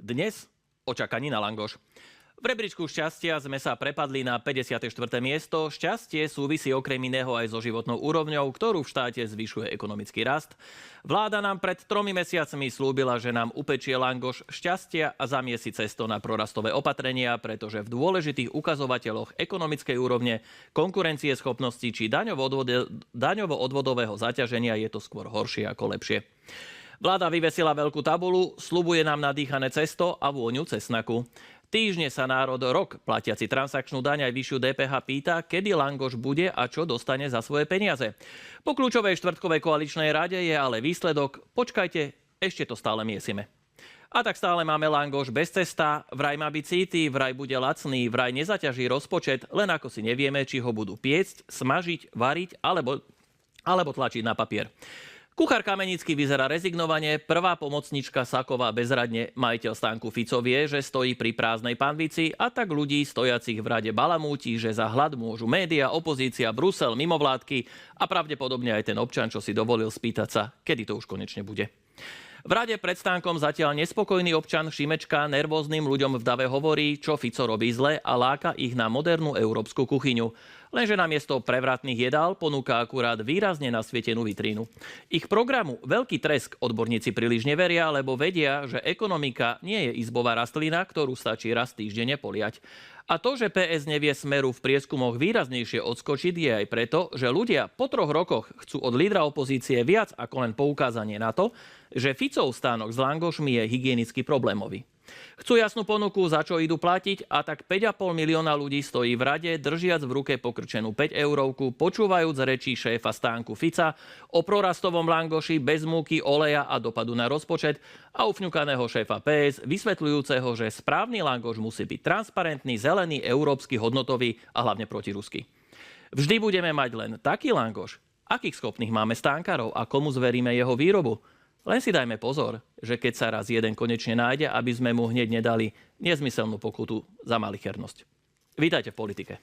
Dnes o čakaní na langoš. V rebríčku šťastia sme sa prepadli na 54. miesto. Šťastie súvisí okrem iného aj so životnou úrovňou, ktorú v štáte zvyšuje ekonomický rast. Vláda nám pred 3 mesiacmi slúbila, že nám upečie langoš šťastia a zamiesi cesto na prorastové opatrenia, pretože v dôležitých ukazovateľoch ekonomickej úrovne, konkurencieschopnosti či daňovo-odvodového zaťaženia je to skôr horšie ako lepšie. Vláda vyvesila veľkú tabulu, sľubuje nám nadýchané cesto a vôňu cesnaku. Týždne sa národ rok platiaci transakčnú daň aj vyššiu DPH pýta, kedy langoš bude a čo dostane za svoje peniaze. Po kľúčovej štvrtkovej koaličnej rade je ale výsledok: počkajte, ešte to stále miesime. A tak stále máme langoš bez cesta, vraj má byť cíty, vraj bude lacný, vraj nezaťaží rozpočet, len ako si nevieme, či ho budú piecť, smažiť, variť alebo tlačiť na papier. Kuchár Kamenický vyzerá rezignovane, prvá pomocnička Saková bezradne, majiteľ stánku Fico vie, že stojí pri prázdnej panvici a tak ľudí stojacich v rade balamúti, že za hlad môžu média, opozícia, Brusel, mimovládky a pravdepodobne aj ten občan, čo si dovolil spýtať sa, kedy to už konečne bude. V rade pred stánkom zatiaľ nespokojný občan Šimečka nervóznym ľuďom v dave hovorí, čo Fico robí zle a láka ich na modernú európsku kuchyňu. Lenže namiesto prevratných jedál ponúka akurát výrazne nasvietenú vitrínu. Ich programu Veľký tresk odborníci príliš neveria, lebo vedia, že ekonomika nie je izbová rastlina, ktorú stačí raz týždenne poliať. A to, že PS nevie Smeru v prieskumoch výraznejšie odskočiť, je aj preto, že ľudia po 3 rokoch chcú od lídra opozície viac ako len poukázanie na to, že Ficov stánok s langošmi je hygienicky problémový. Chcú jasnú ponuku, za čo idú platiť, a tak 5,5 milióna ľudí stojí v rade, držiac v ruke pokrčenú 5-eurovku, počúvajúc rečí šéfa stánku Fica o prorastovom langoši bez múky, oleja a dopadu na rozpočet a ufňukaného šéfa PS, vysvetľujúceho, že správny langoš musí byť transparentný, zelený, európsky, hodnotový a hlavne protiruský. Vždy budeme mať len taký langoš, akých schopných máme stánkarov a komu zveríme jeho výrobu. Len si dajme pozor, že keď sa raz jeden konečne nájde, aby sme mu hneď nedali nezmyselnú pokutu za malichernosť. Vítajte v politike.